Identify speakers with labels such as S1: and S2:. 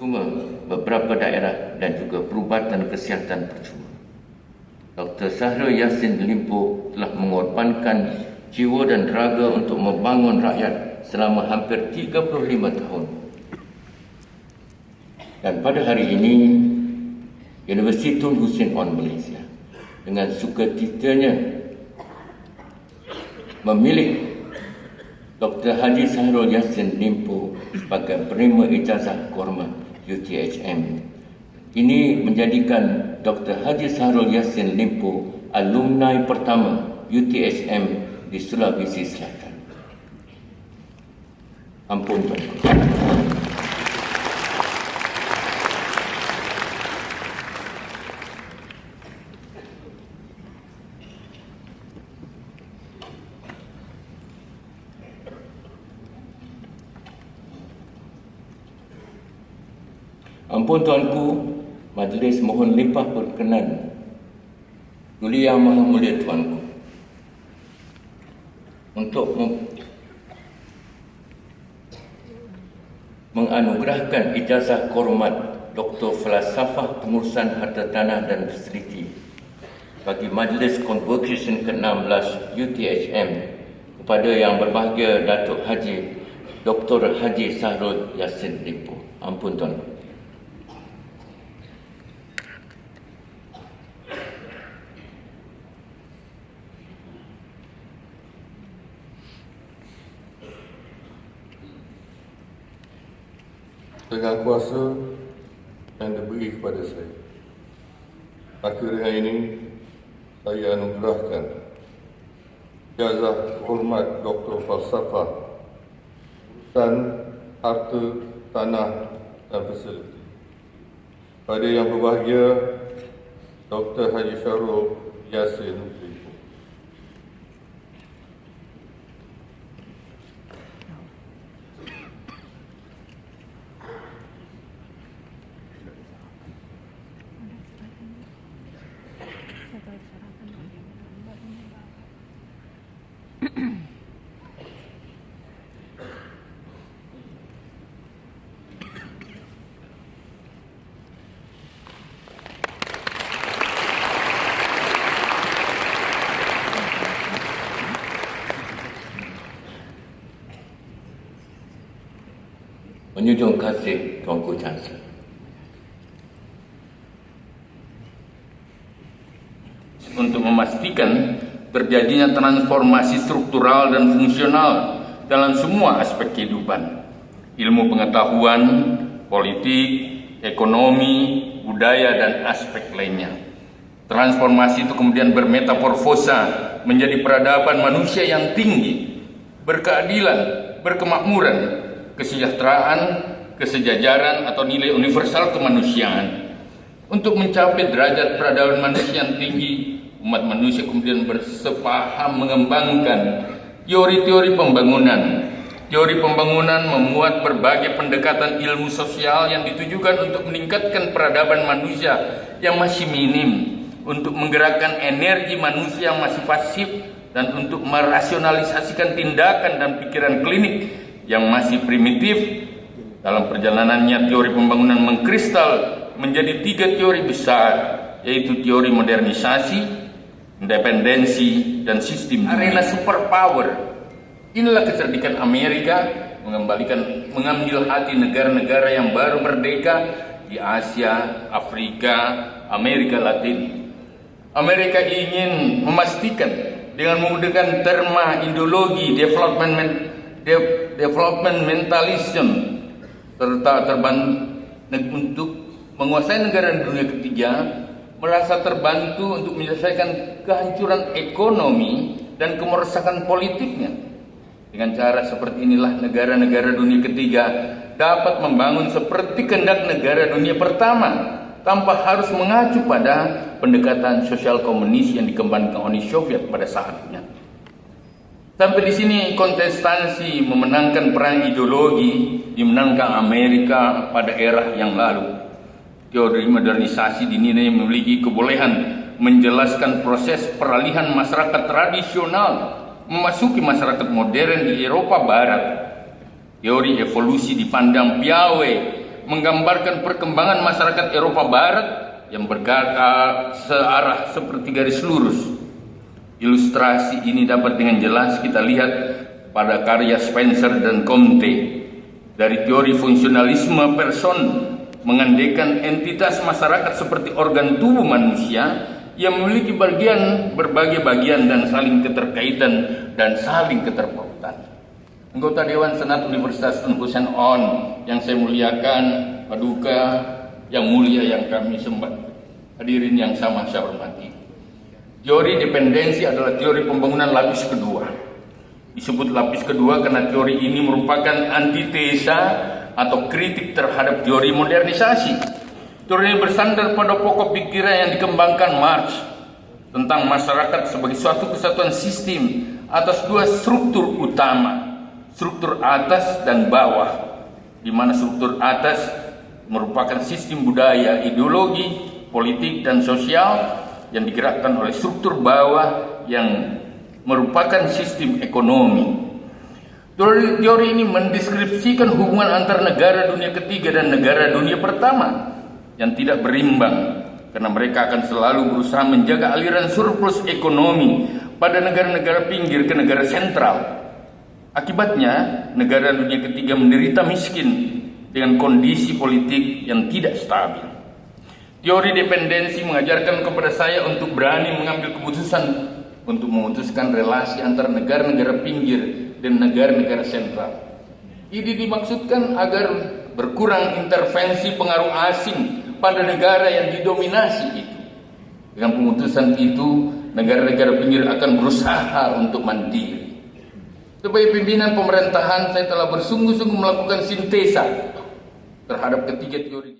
S1: cuma beberapa daerah dan juga perubatan kesihatan percuma. Dr. Syahrul Yassin Limpo telah mengorbankan jiwa dan raga untuk membangun rakyat selama hampir 35 tahun. Dan pada hari ini, Universiti Tun Hussein On Malaysia dengan sukacitanya memilih Dr. Haji Syahrul Yassin Limpo sebagai penerima ijazah kehormat UTHM. Ini menjadikan Dr. Haji Syahrul Yassin Limpo alumni pertama UTHM di Sulawesi Selatan. Ampun tuanku. Ampun tuanku, majlis mohon limpah berkenan. Duli Yang Maha Mulia tuanku, untuk menganugerahkan ijazah kehormat Dr. Falsafah Pengurusan Harta Tanah dan Fasiliti bagi Majlis Convocation ke-16 UTHM kepada Yang Berbahagia Datuk Haji Dr. Haji Syahrul Yassin Limpo. Ampun tuanku.
S2: Dengan kuasa yang diberi kepada saya, maka dengan ini saya anugerahkan ijazah hormat Dr. Falsafah dan Harta Tanah dan Fasiliti pada Yang Berbahagia Dr. Haji Syahrul Yassin Limpo.
S1: Menjunjung kasih Tuanku Chancellor,
S3: untuk memastikan terjadinya transformasi struktural dan fungsional dalam semua aspek kehidupan, ilmu pengetahuan, politik, ekonomi, budaya, dan aspek lainnya. Transformasi itu kemudian bermetamorfosa menjadi peradaban manusia yang tinggi, berkeadilan, berkemakmuran, kesejahteraan, kesejajaran atau nilai universal kemanusiaan. Untuk mencapai derajat peradaban manusia yang tinggi, umat manusia kemudian bersepaham mengembangkan teori-teori pembangunan. Teori pembangunan memuat berbagai pendekatan ilmu sosial yang ditujukan untuk meningkatkan peradaban manusia yang masih minim, untuk menggerakkan energi manusia yang masih pasif, dan untuk merasionalisasikan tindakan dan pikiran klinik yang masih primitif. Dalam perjalanannya, teori pembangunan mengkristal menjadi 3 teori besar, yaitu teori modernisasi, independensi, dan sistem arena superpower. Inilah kecerdikan Amerika mengambil hati negara-negara yang baru merdeka di Asia, Afrika, Amerika Latin. Amerika ingin memastikan dengan menggunakan terma ideologi developmentalism serta untuk menguasai negara dunia ketiga, merasa terbantu untuk menyelesaikan kehancuran ekonomi dan kemerosakan politiknya. Dengan cara seperti inilah negara-negara dunia ketiga dapat membangun seperti kehendak negara dunia pertama tanpa harus mengacu pada pendekatan sosial komunis yang dikembangkan Uni Soviet pada saatnya. Sampai di sini kontestansi memenangkan perang ideologi dimenangkan Amerika pada era yang lalu. Teori modernisasi dinilai memiliki kebolehan menjelaskan proses peralihan masyarakat tradisional memasuki masyarakat modern di Eropa Barat. Teori evolusi dipandang piawai menggambarkan perkembangan masyarakat Eropa Barat yang bergerak searah seperti garis lurus. Ilustrasi ini dapat dengan jelas kita lihat pada karya Spencer dan Comte. Dari teori fungsionalisme person mengandaikan entitas masyarakat seperti organ tubuh manusia yang memiliki berbagai bagian dan saling keterkaitan dan saling keterpautan. Anggota Dewan Senat Universitas Unhusen On yang saya muliakan, Paduka yang mulia yang kami sembah, hadirin yang sama saya hormati. Teori dependensi adalah teori pembangunan lapis kedua. Disebut lapis kedua karena teori ini merupakan antitesa atau kritik terhadap teori modernisasi. Teori ini bersandar pada pokok pikiran yang dikembangkan Marx tentang masyarakat sebagai suatu kesatuan sistem atas dua struktur utama, struktur atas dan bawah, di mana struktur atas merupakan sistem budaya, ideologi, politik, dan sosial yang digerakkan oleh struktur bawah yang merupakan sistem ekonomi. Teori ini mendeskripsikan hubungan antar negara dunia ketiga dan negara dunia pertama yang tidak berimbang, karena mereka akan selalu berusaha menjaga aliran surplus ekonomi pada negara-negara pinggir ke negara sentral. Akibatnya, negara dunia ketiga menderita miskin dengan kondisi politik yang tidak stabil. Teori dependensi mengajarkan kepada saya untuk berani mengambil keputusan untuk memutuskan relasi antar negara-negara pinggir dan negara-negara sentral. Ini dimaksudkan agar berkurang intervensi pengaruh asing pada negara yang didominasi itu. Dengan pemutusan itu, negara-negara pinggir akan berusaha untuk mandiri. Sebagai pimpinan pemerintahan, saya telah bersungguh-sungguh melakukan sintesa terhadap ketiga teori.